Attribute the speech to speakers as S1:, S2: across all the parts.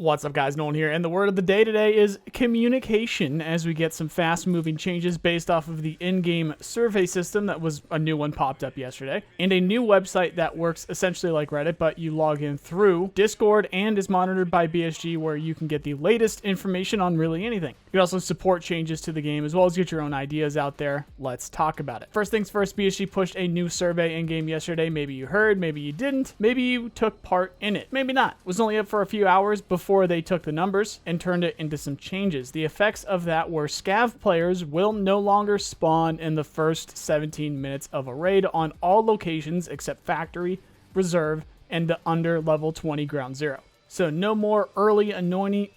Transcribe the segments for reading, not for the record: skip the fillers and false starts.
S1: What's up, guys? Nolan here, and the word of the day today is communication, as we get some fast-moving changes based off of the in-game survey system. That was a new one popped up yesterday, and a new website that works essentially like Reddit, but you log in through Discord and is monitored by BSG, where you can get the latest information on really anything. You can also support changes to the game as well as get your own ideas out there. Let's talk about it. First things first, BSG pushed a new survey in-game yesterday. Maybe you heard, maybe you didn't, maybe you took part in it, maybe not. It was only up for a few hours before they took the numbers and turned it into some changes. The effects of that were scav players will no longer spawn in the first 17 minutes of a raid on all locations except factory, reserve, and the under level 20 ground zero. So no more early annoying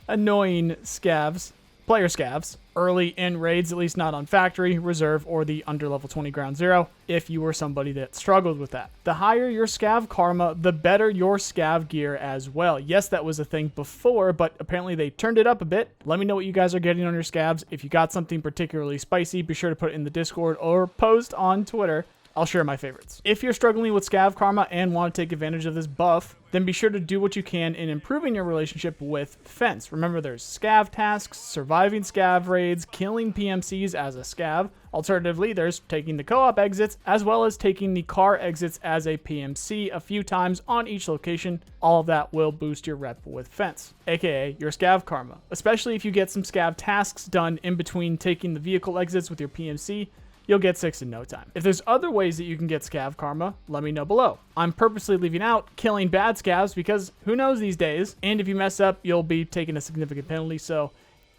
S1: scavs, player scavs, early in raids, at least not on factory, reserve, or the under level 20 ground zero, if you were somebody that struggled with that. The higher your scav karma, the better your scav gear as well. Yes, that was a thing before, but apparently they turned it up a bit. Let me know what you guys are getting on your scavs. If you got something particularly spicy, be sure to put it in the Discord or post on Twitter. I'll share my favorites. If you're struggling with scav karma and want to take advantage of this buff, then be sure to do what you can in improving your relationship with Fence. Remember, there's scav tasks, surviving scav raids, killing PMCs as a scav. Alternatively, there's taking the co-op exits as well as taking the car exits as a PMC a few times on each location. All of that will boost your rep with Fence, aka your scav karma, especially if you get some scav tasks done in between taking the vehicle exits with your PMC. You'll get 6 in no time. If there's other ways that you can get scav karma, let me know below. I'm purposely leaving out killing bad scavs because who knows these days, and if you mess up, you'll be taking a significant penalty, so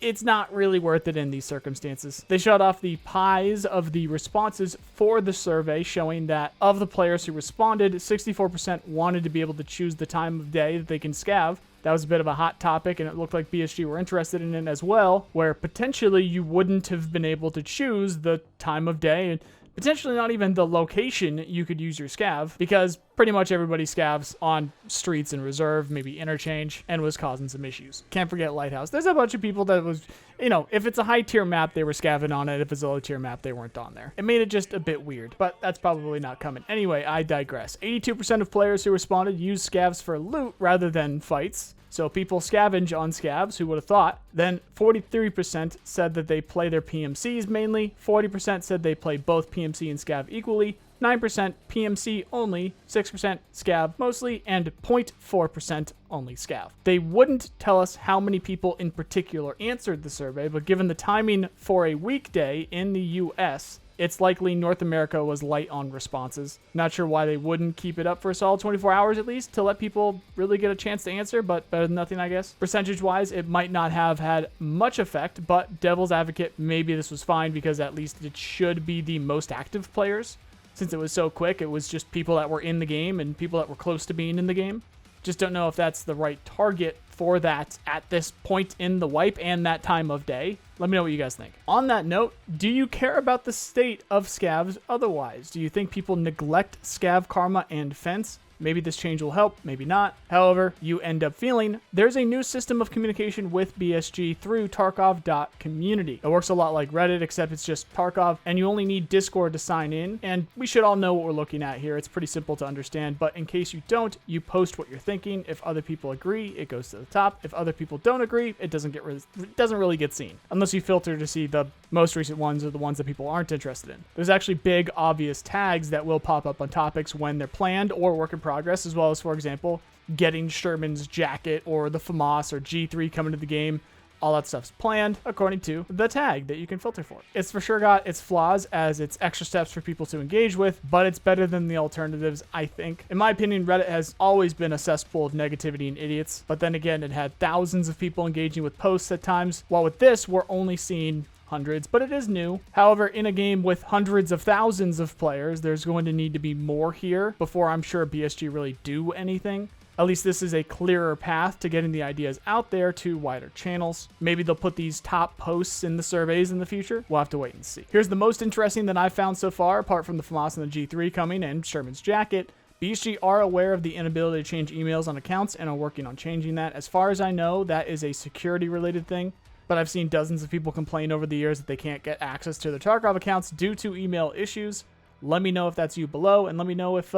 S1: it's not really worth it in these circumstances. They showed off the pies of the responses for the survey, showing that of the players who responded, 64% wanted to be able to choose the time of day that they can scav. That was a bit of a hot topic, and it looked like BSG were interested in it as well, where potentially you wouldn't have been able to choose the time of day and potentially not even the location you could use your scav, because pretty much everybody scavs on streets and reserve, maybe interchange, and was causing some issues. Can't forget Lighthouse. There's a bunch of people that was, if it's a high tier map, they were scavving on it. If it's a low tier map, they weren't on there. It made it just a bit weird, but that's probably not coming. Anyway, I digress. 82% of players who responded used scavs for loot rather than fights. So people scavenge on scavs, who would have thought. Then 43% said that they play their PMCs mainly. 40% said they play both PMC and scav equally. 9% PMC only, 6% scav mostly, and 0.4% only scav. They wouldn't tell us how many people in particular answered the survey, but given the timing for a weekday in the US, it's likely North America was light on responses. Not sure why they wouldn't keep it up for a solid 24 hours at least to let people really get a chance to answer, but better than nothing, I guess. Percentage-wise, it might not have had much effect, but devil's advocate, maybe this was fine because at least it should be the most active players. Since it was so quick, it was just people that were in the game and people that were close to being in the game. Just don't know if that's the right target for that at this point in the wipe and that time of day. Let me know what you guys think. On that note, do you care about the state of scavs otherwise? Do you think people neglect scav karma and Fence? Maybe this change will help, maybe not. However, you end up feeling there's a new system of communication with BSG through tarkov.community. It works a lot like Reddit, except it's just Tarkov, and you only need Discord to sign in. And we should all know what we're looking at here. It's pretty simple to understand, but in case you don't, you post what you're thinking. If other people agree, it goes to the top. If other people don't agree, it doesn't really get seen, unless you filter to see the most recent ones or the ones that people aren't interested in. There's actually big, obvious tags that will pop up on topics when they're planned or work in progress, as well as, for example, getting Sherman's jacket or the FAMAS or G3 coming to the game. All that stuff's planned according to the tag that you can filter for. It's for sure got its flaws as it's extra steps for people to engage with, but it's better than the alternatives, I think. In my opinion, Reddit has always been a cesspool of negativity and idiots, but then again, it had thousands of people engaging with posts at times, while with this, we're only seeing hundreds, but it is new. However, in a game with hundreds of thousands of players, there's going to need to be more here before I'm sure BSG really do anything. At least this is a clearer path to getting the ideas out there to wider channels. Maybe they'll put these top posts in the surveys in the future. We'll have to wait and see. Here's the most interesting that I've found so far, apart from the FAMAS and the G3 coming and Sherman's jacket. BSG are aware of the inability to change emails on accounts and are working on changing that. As far as I know, that is a security related thing. But I've seen dozens of people complain over the years that they can't get access to their Tarkov accounts due to email issues. Let me know if that's you below, and let me know if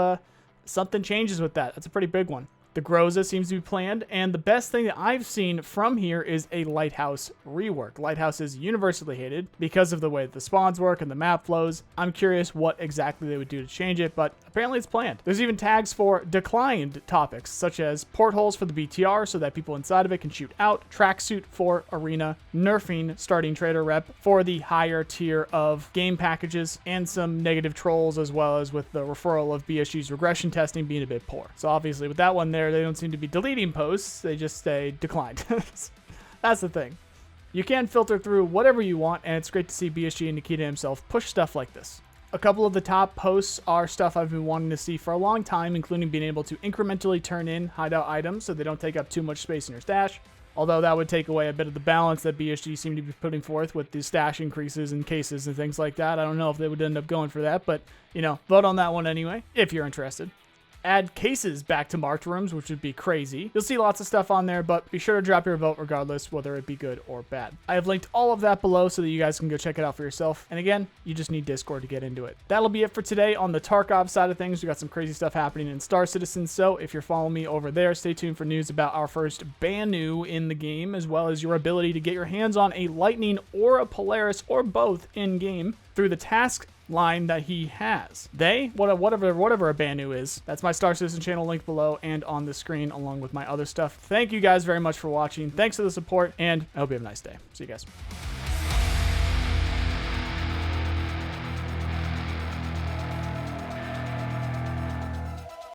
S1: something changes with that. That's a pretty big one. The Groza seems to be planned, and the best thing that I've seen from here is a Lighthouse rework. Lighthouse is universally hated because of the way that the spawns work and the map flows. I'm curious what exactly they would do to change it, but apparently it's planned. There's even tags for declined topics, such as portholes for the BTR so that people inside of it can shoot out, tracksuit for arena, nerfing starting trader rep for the higher tier of game packages, and some negative trolls, as well as with the referral of BSG's regression testing being a bit poor. So obviously with that one there, they don't seem to be deleting posts, they just say declined. That's the thing. You can filter through whatever you want, and it's great to see BSG and Nikita himself push stuff like this. A couple of the top posts are stuff I've been wanting to see for a long time, including being able to incrementally turn in hideout items so they don't take up too much space in your stash. Although that would take away a bit of the balance that BSG seemed to be putting forth with the stash increases and cases and things like that. I don't know if they would end up going for that, but, you know, vote on that one anyway, if you're interested. Add cases back to marked rooms, which would be crazy. You'll see lots of stuff on there, but be sure to drop your vote regardless, whether it be good or bad. I have linked all of that below so that you guys can go check it out for yourself. And again, you just need Discord to get into it. That'll be it for today on the Tarkov side of things. We got some crazy stuff happening in Star Citizen, so if you're following me over there, stay tuned for news about our first Banu in the game, as well as your ability to get your hands on a Lightning or a Polaris or both in game through the task line that he has. Whatever a Banu is. That's my Star Citizen channel link below and on the screen, along with my other stuff. Thank you guys very much for watching. Thanks for the support, and I hope you have a nice day. See you guys.